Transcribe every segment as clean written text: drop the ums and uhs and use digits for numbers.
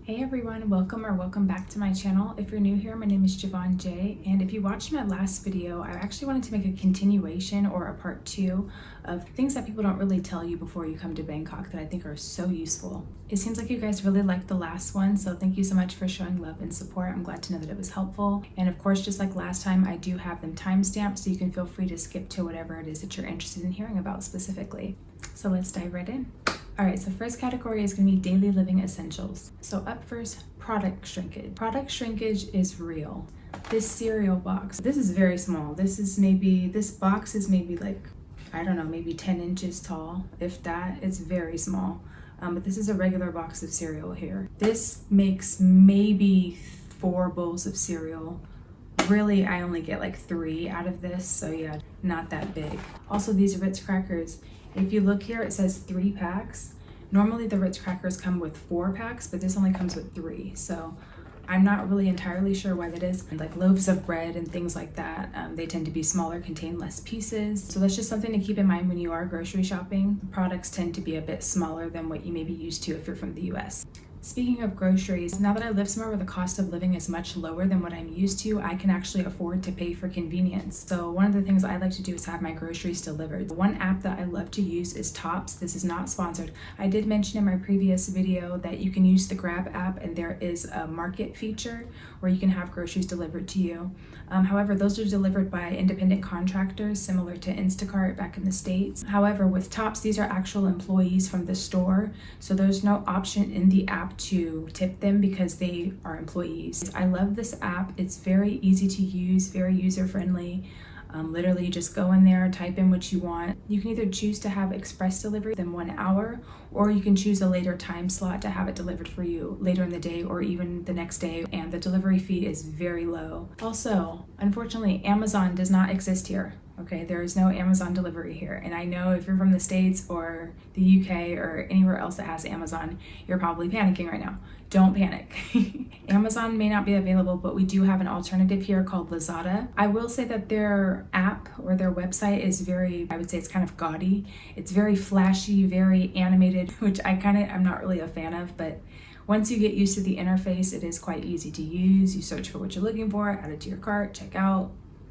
Hey everyone, welcome back to my channel. If you're new here, my name is Heyjavonnejay, and if you watched my last video, I actually wanted to make a continuation or a part 2 of things that people don't really tell you before you come to Bangkok that I think are so useful. It seems like you guys really liked the last one, so thank you so much for showing love and support. I'm glad to know that it was helpful. And of course, just like last time, I do have them timestamped, so you can feel free to skip to whatever it is that you're interested in hearing about specifically. So let's dive right in. All right, so first category is gonna be daily living essentials. So up first, product shrinkage. Product shrinkage is real. This cereal box, this is very small. This box is maybe like, I don't know, maybe 10 inches tall. If that, it's very small. But this is a regular box of cereal here. This makes maybe 4 bowls of cereal. Really, I only get like 3 out of this, so yeah, not that big. Also, these Ritz crackers. If you look here, it says 3 packs. Normally the Ritz crackers come with 4 packs, but this only comes with 3. So I'm not really entirely sure why that is. Like loaves of bread and things like that, they tend to be smaller, contain less pieces. So that's just something to keep in mind when you are grocery shopping. The products tend to be a bit smaller than what you may be used to if you're from the US. Speaking of groceries, now that I live somewhere where the cost of living is much lower than what I'm used to, I can actually afford to pay for convenience. So one of the things I like to do is have my groceries delivered. One app that I love to use is Tops. This is not sponsored. I did mention in my previous video that you can use the Grab app, and there is a market feature where you can have groceries delivered to you. However, those are delivered by independent contractors similar to Instacart back in the States. However, with Tops, these are actual employees from the store, so there's no option in the app to tip them because they are employees. I love this app. It's very easy to use, very user-friendly. Literally, you just go in there, type in what you want. You can either choose to have express delivery within 1 hour, or you can choose a later time slot to have it delivered for you later in the day or even the next day, and the delivery fee is very low. Also, unfortunately, Amazon does not exist here. Okay, there is no Amazon delivery here. And I know if you're from the States or the UK or anywhere else that has Amazon, you're probably panicking right now. Don't panic. Amazon may not be available, but we do have an alternative here called Lazada. I will say that their app or their website is very, I would say it's kind of gaudy. It's very flashy, very animated, which I'm not really a fan of, but once you get used to the interface, it is quite easy to use. You search for what you're looking for, add it to your cart, check out.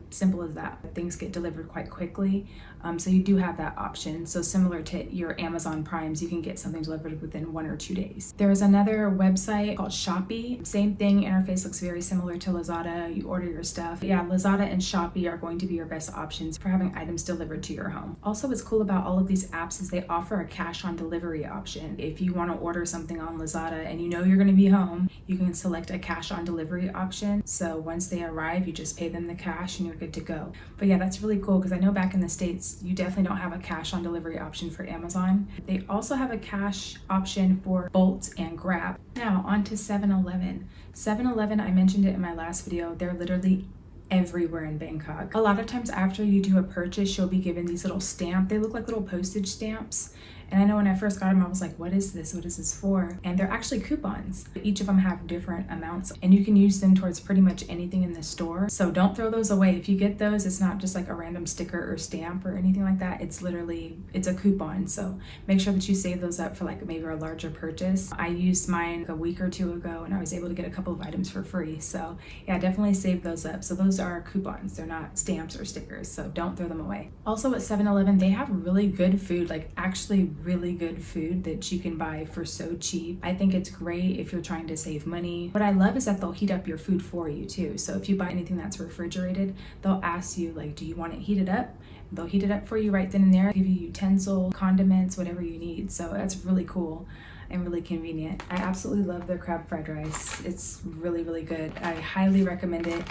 Simple as that. Things get delivered quite quickly, so you do have that option. So similar to your Amazon Primes, you can get something delivered within 1 or 2 days. There is another website called Shopee. Same thing, interface looks very similar to Lazada. You order your stuff. But yeah, Lazada and Shopee are going to be your best options for having items delivered to your home. Also, what's cool about all of these apps is they offer a cash on delivery option. If you want to order something on Lazada and you know you're going to be home, you can select a cash on delivery option. So once they arrive, you just pay them the cash and you're good to go. But yeah, that's really cool because I know back in the States, you definitely don't have a cash on delivery option for Amazon. They also have a cash option for Bolt and Grab. Now on to 7-Eleven. 7-Eleven, I mentioned it in my last video, they're literally everywhere in Bangkok. A lot of times after you do a purchase, you'll be given these little stamps. They look like little postage stamps. And I know when I first got them, I was like, what is this? What is this for? And they're actually coupons. Each of them have different amounts and you can use them towards pretty much anything in the store. So don't throw those away. If you get those, it's not just like a random sticker or stamp or anything like that. It's a coupon. So make sure that you save those up for like maybe a larger purchase. I used mine a week or 2 ago and I was able to get a couple of items for free. So yeah, definitely save those up. So those are coupons. They're not stamps or stickers. So don't throw them away. Also at 7-Eleven, they have really good food, like actually really good food that you can buy for so cheap. I think it's great if you're trying to save money. What I love is that they'll heat up your food for you too. So if you buy anything that's refrigerated, they'll ask you like, do you want it heated up? They'll heat it up for you right then and there, give you utensils, condiments, whatever you need. So that's really cool and really convenient. I absolutely love their crab fried rice. It's really, really good. I highly recommend it.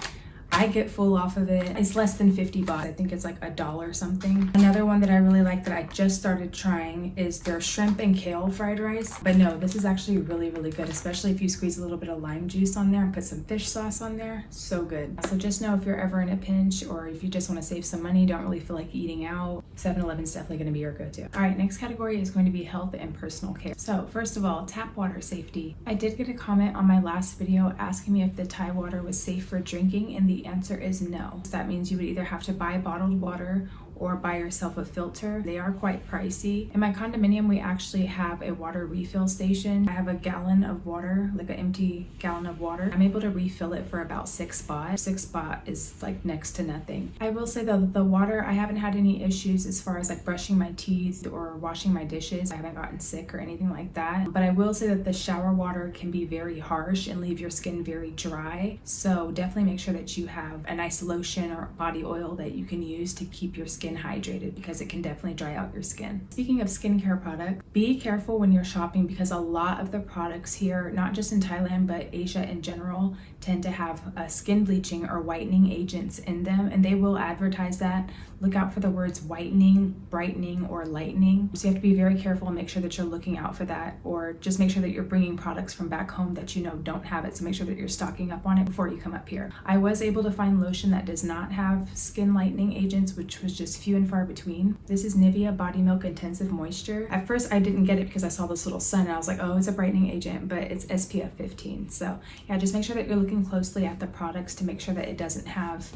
I get full off of it. It's less than 50 baht. I think it's like $1 something. Another one that I really like that I just started trying is their shrimp and kale fried rice. But no, this is actually really, really good, especially if you squeeze a little bit of lime juice on there and put some fish sauce on there. So good. So just know if you're ever in a pinch or if you just want to save some money, don't really feel like eating out, 7-Eleven is definitely going to be your go-to. All right, next category is going to be health and personal care. So first of all, tap water safety. I did get a comment on my last video asking me if the Thai water was safe for drinking, and the answer is no. So that means you would either have to buy bottled water or buy yourself a filter. They are quite pricey. In my condominium, we actually have a water refill station. I have a gallon of water, like an empty gallon of water. I'm able to refill it for about 6 baht. 6 baht is like next to nothing. I will say though, the water, I haven't had any issues as far as like brushing my teeth or washing my dishes. I haven't gotten sick or anything like that. But I will say that the shower water can be very harsh and leave your skin very dry. So definitely make sure that you have a nice lotion or body oil that you can use to keep your skin hydrated, because it can definitely dry out your skin. Speaking of skincare products, be careful when you're shopping, because a lot of the products here, not just in Thailand but Asia in general, tend to have skin bleaching or whitening agents in them, and they will advertise that. Look out for the words whitening, brightening, or lightening. So you have to be very careful and make sure that you're looking out for that, or just make sure that you're bringing products from back home that you know don't have it. So make sure that you're stocking up on it before you come up here. I was able to find lotion that does not have skin lightening agents, which was just few and far between. This is Nivea Body Milk Intensive Moisture. At first I didn't get it because I saw this little sun and I was like, oh, it's a brightening agent, but it's SPF 15. So yeah, just make sure that you're looking closely at the products to make sure that it doesn't have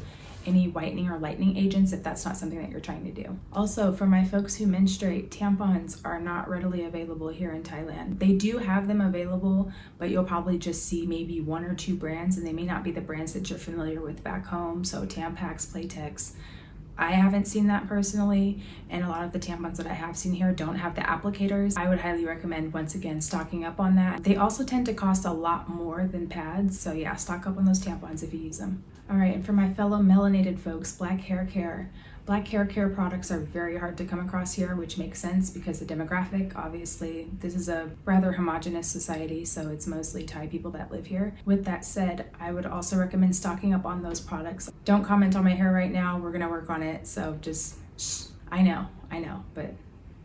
any whitening or lightening agents if that's not something that you're trying to do. Also, for my folks who menstruate, tampons are not readily available here in Thailand. They do have them available, but you'll probably just see maybe 1 or 2 brands, and they may not be the brands that you're familiar with back home. So Tampax, Playtex, I haven't seen that personally, and a lot of the tampons that I have seen here don't have the applicators. I would highly recommend, once again, stocking up on that. They also tend to cost a lot more than pads, so yeah, stock up on those tampons if you use them. All right, and for my fellow melanated folks, black hair care. Black hair care products are very hard to come across here, which makes sense because the demographic, obviously, this is a rather homogenous society, so it's mostly Thai people that live here. With that said, I would also recommend stocking up on those products. Don't comment on my hair right now, we're gonna work on it, so just, I know, but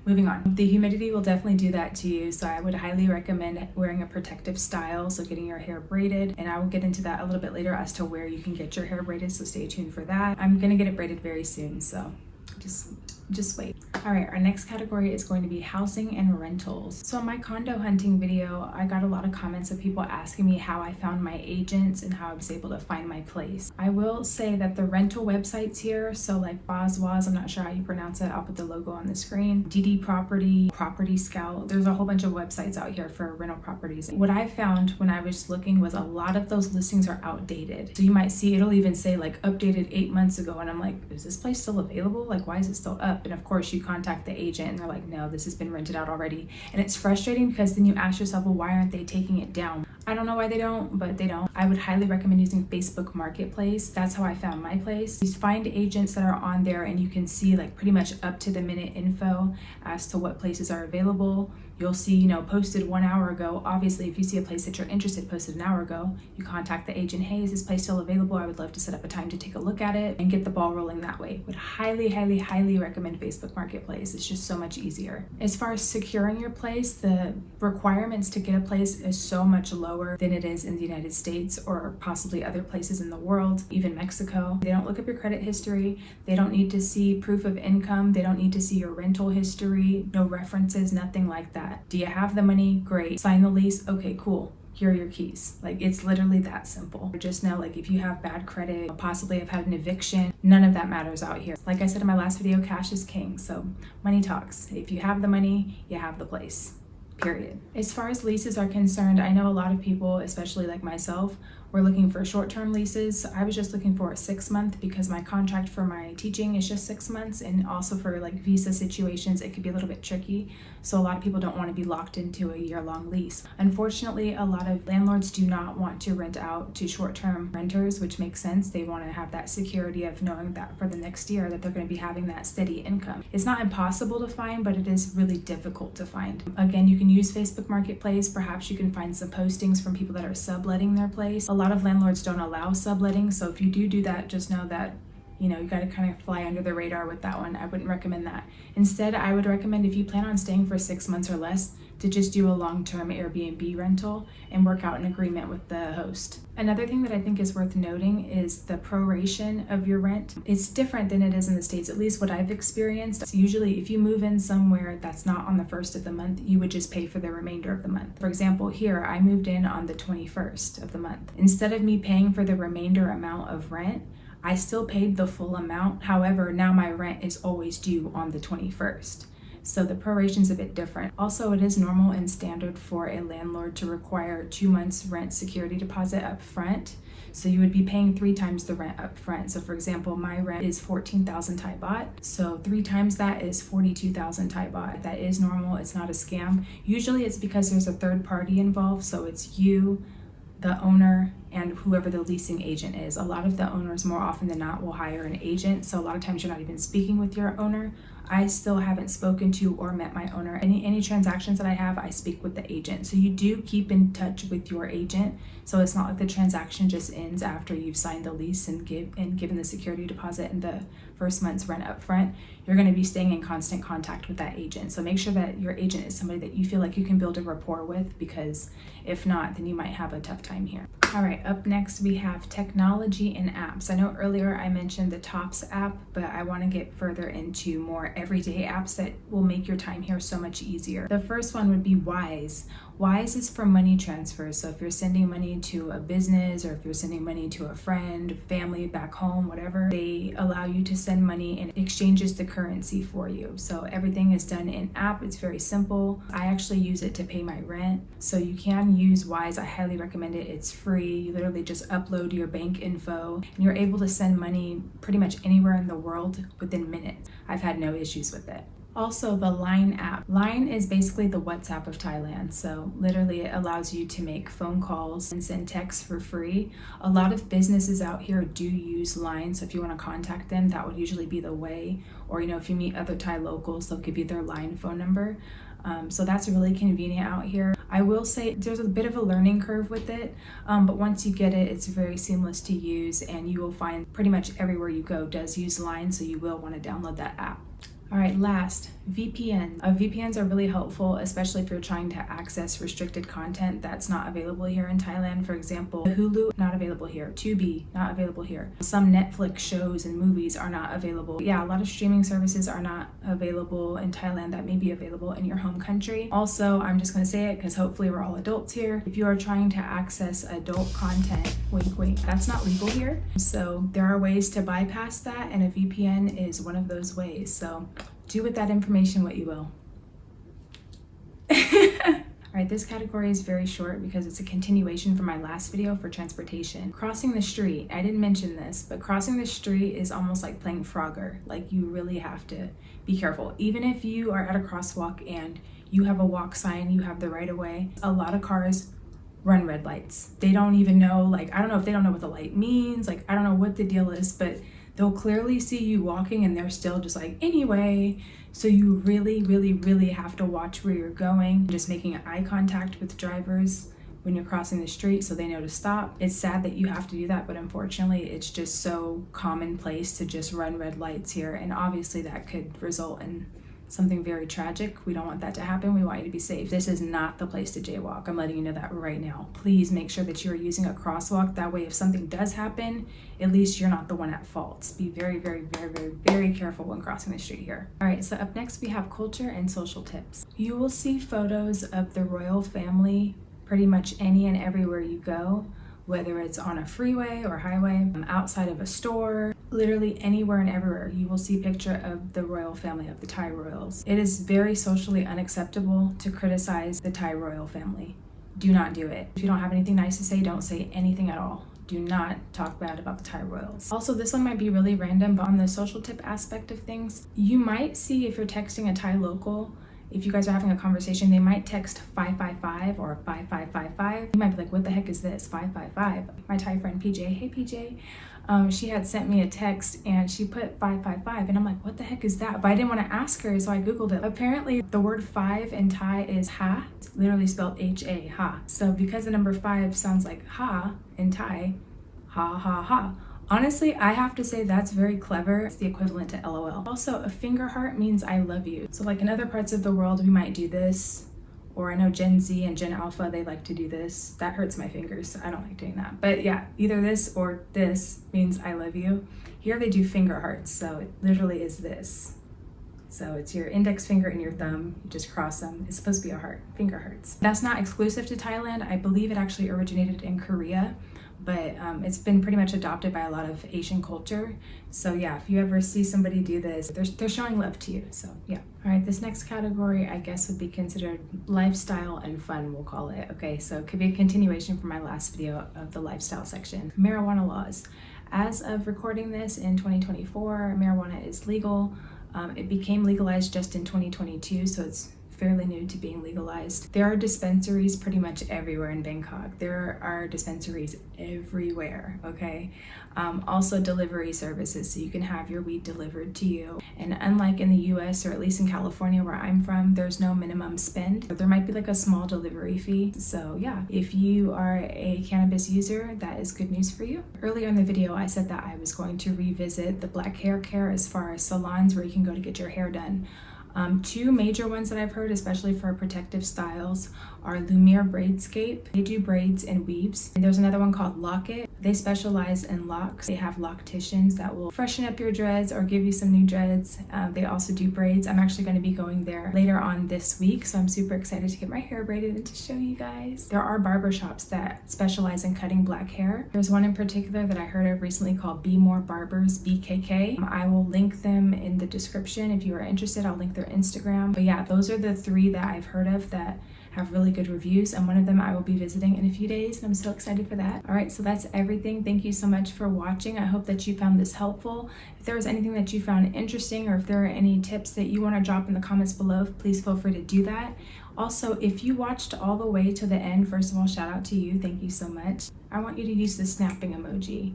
moving on. The humidity will definitely do that to you, so I would highly recommend wearing a protective style, so getting your hair braided, and I will get into that a little bit later as to where you can get your hair braided, so stay tuned for that. I'm gonna get it braided very soon, so just wait. All right, our next category is going to be housing and rentals. So in my condo hunting video, I got a lot of comments of people asking me how I found my agents and how I was able to find my place. I will say that the rental websites here, so like Boswaz, I'm not sure how you pronounce it, I'll put the logo on the screen, DD Property, Property Scout, there's a whole bunch of websites out here for rental properties. What I found when I was looking was a lot of those listings are outdated. So you might see, it'll even say like updated 8 months ago, and I'm like, is this place still available? Like, why is it still up? And of course you contact the agent and they're like, no, this has been rented out already. And it's frustrating because then you ask yourself, well, why aren't they taking it down? I don't know why they don't, but they don't. I would highly recommend using Facebook Marketplace. That's how I found my place. You find agents that are on there and you can see like pretty much up to the minute info as to what places are available. You'll see, posted 1 hour ago. Obviously, if you see a place that you're interested posted an hour ago, you contact the agent, hey, is this place still available? I would love to set up a time to take a look at it and get the ball rolling that way. Would highly, highly, highly recommend Facebook Marketplace. It's just so much easier. As far as securing your place, the requirements to get a place is so much lower than it is in the United States or possibly other places in the world, even Mexico. They don't look up your credit history. They don't need to see proof of income. They don't need to see your rental history, no references, nothing like that. Do you have the money? Great. Sign the lease? Okay, cool. Here are your keys. Like, it's literally that simple. Just know, like, if you have bad credit, possibly have had an eviction, none of that matters out here. Like I said in my last video, cash is king. So money talks. If you have the money, you have the place. Period. As far as leases are concerned, I know a lot of people, especially like myself, were looking for short-term leases. I was just looking for a 6-month because my contract for my teaching is just 6 months, and also for like visa situations, it could be a little bit tricky. So a lot of people don't want to be locked into a year-long lease. Unfortunately, a lot of landlords do not want to rent out to short-term renters, which makes sense. They want to have that security of knowing that for the next year that they're going to be having that steady income. It's not impossible to find, but it is really difficult to find. Again, you can use Facebook Marketplace. Perhaps you can find some postings from people that are subletting their place. A lot of landlords don't allow subletting, so if you do that, just know that you got to kind of fly under the radar with that one. I wouldn't recommend that. Instead, I would recommend, if you plan on staying for 6 months or less, to just do a long-term Airbnb rental and work out an agreement with the host. Another thing that I think is worth noting is the proration of your rent. It's different than it is in the States, at least what I've experienced. So usually if you move in somewhere that's not on the 1st of the month, you would just pay for the remainder of the month. For example, here I moved in on the 21st of the month. Instead of me paying for the remainder amount of rent, I still paid the full amount. However, now my rent is always due on the 21st. So the proration's a bit different. Also, it is normal and standard for a landlord to require 2 months rent security deposit up front. So you would be paying 3 times the rent up front. So for example, my rent is 14,000 Thai baht. So 3 times that is 42,000 Thai baht. That is normal, it's not a scam. Usually it's because there's a third party involved. So it's you, the owner, and whoever the leasing agent is. A lot of the owners, more often than not, will hire an agent. So a lot of times you're not even speaking with your owner. I still haven't spoken to or met my owner. Any transactions that I have, I speak with the agent. So you do keep in touch with your agent. So it's not like the transaction just ends after you've signed the lease and given the security deposit and the first month's rent up front. You're going to be staying in constant contact with that agent. So make sure that your agent is somebody that you feel like you can build a rapport with, because if not, then you might have a tough time here. All right, up next we have technology and apps. I know earlier I mentioned the TOPS app, but I want to get further into more everyday apps that will make your time here so much easier. The first one would be Wise. Wise is for money transfers. So if you're sending money to a business, or if you're sending money to a friend, family back home, whatever, they allow you to send money and it exchanges the currency for you. So everything is done in app. It's very simple. I actually use it to pay my rent. So you can use Wise. I highly recommend it. It's free. You literally just upload your bank info and you're able to send money pretty much anywhere in the world within minutes. I've had no issues with it. Also, the LINE app. LINE is basically the WhatsApp of Thailand. So literally it allows you to make phone calls and send texts for free. A lot of businesses out here do use LINE. So if you want to contact them, that would usually be the way. Or, if you meet other Thai locals, they'll give you their LINE phone number. So that's really convenient out here. I will say there's a bit of a learning curve with it, but once you get it, it's very seamless to use, and you will find pretty much everywhere you go does use LINE, so you will want to download that app. All right, last, VPN. VPNs are really helpful, especially if you're trying to access restricted content that's not available here in Thailand. For example, Hulu, not available here. Tubi, not available here. Some Netflix shows and movies are not available. Yeah, a lot of streaming services are not available in Thailand that may be available in your home country. Also, I'm just gonna say it because hopefully we're all adults here. If you are trying to access adult content, wink, wink, that's not legal here. So there are ways to bypass that, and a VPN is one of those ways. So do with that information what you will. All right, this category is very short because it's a continuation from my last video for transportation. Crossing the street, I didn't mention this, but crossing the street is almost like playing Frogger. Like, you really have to be careful. Even if you are at a crosswalk and you have a walk sign, you have the right of way, a lot of cars run red lights. They don't even know, I don't know if they don't know what the light means. I don't know what the deal is, but they'll clearly see you walking and they're still just anyway. So you really, really, really have to watch where you're going. Just making eye contact with drivers when you're crossing the street so they know to stop. It's sad that you have to do that, but unfortunately it's just so commonplace to just run red lights here. And obviously that could result in something very tragic. We don't want that to happen. We want you to be safe. This is not the place to jaywalk. I'm letting you know that right now. Please make sure that you are using a crosswalk. That way, if something does happen, at least you're not the one at fault. Be very, very, very, very, very careful when crossing the street here. All right, so up next we have culture and social tips. You will see photos of the royal family pretty much any and everywhere you go, whether it's on a freeway or highway, outside of a store, literally anywhere and everywhere, you will see a picture of the royal family, of the Thai royals. It is very socially unacceptable to criticize the Thai royal family. Do not do it. If you don't have anything nice to say, don't say anything at all. Do not talk bad about the Thai royals. Also, this one might be really random, but on the social tip aspect of things, you might see if you're texting a Thai local, if you guys are having a conversation, they might text 555 or 5555. You might be like, what the heck is this? 555. My Thai friend PJ, hey PJ, she had sent me a text and she put 555 and I'm like, what the heck is that? But I didn't want to ask her, so I Googled it. Apparently the word 5 in Thai is ha. It's literally spelled H-A, ha. So because the number 5 sounds like ha in Thai, ha ha ha. Honestly, I have to say that's very clever. It's the equivalent to LOL. Also, a finger heart means I love you. So in other parts of the world, we might do this. Or I know Gen Z and Gen Alpha, they like to do this. That hurts my fingers. I don't like doing that. But yeah, either this or this means I love you. Here they do finger hearts. So it literally is this. So it's your index finger and your thumb. You just cross them. It's supposed to be a heart, finger hearts. That's not exclusive to Thailand. I believe it actually originated in Korea, but it's been pretty much adopted by a lot of Asian culture. So yeah, if you ever see somebody do this, they're showing love to you. So yeah. All right, this next category I guess would be considered lifestyle and fun, we'll call it. Okay, so it could be a continuation from my last video of the lifestyle section. Marijuana laws. As of recording this in 2024, marijuana is legal. It became legalized just in 2022, so it's fairly new to being legalized. There are dispensaries pretty much everywhere in Bangkok. There are dispensaries everywhere, okay? Also delivery services, so you can have your weed delivered to you. And unlike in the US, or at least in California where I'm from, there's no minimum spend. There might be like a small delivery fee. So yeah, if you are a cannabis user, that is good news for you. Earlier in the video, I said that I was going to revisit the black hair care as far as salons where you can go to get your hair done. Two major ones that I've heard, especially for protective styles, are Lumiere Braidscape. They do braids and weaves. And there's another one called Locket. They specialize in locks. They have locticians that will freshen up your dreads or give you some new dreads. They also do braids. I'm actually going to be going there later on this week, so I'm super excited to get my hair braided and to show you guys. There are barbershops that specialize in cutting black hair. There's one in particular that I heard of recently called Be More Barbers, BKK. I will link them in the description if you are interested. I'll link their Instagram. But yeah, those are the three that I've heard of that have really good reviews, and one of them I will be visiting in a few days, and I'm so excited for that. All right, so that's everything. Thank you so much for watching. I hope that you found this helpful. If there was anything that you found interesting, or if there are any tips that you want to drop in the comments below, please feel free to do that. Also, if you watched all the way to the end, first of all, shout out to you. Thank you so much. I want you to use the snapping emoji,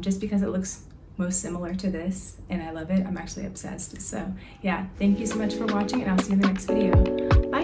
just because it looks most similar to this and I love it. I'm actually obsessed. So yeah, thank you so much for watching, and I'll see you in the next video. Bye.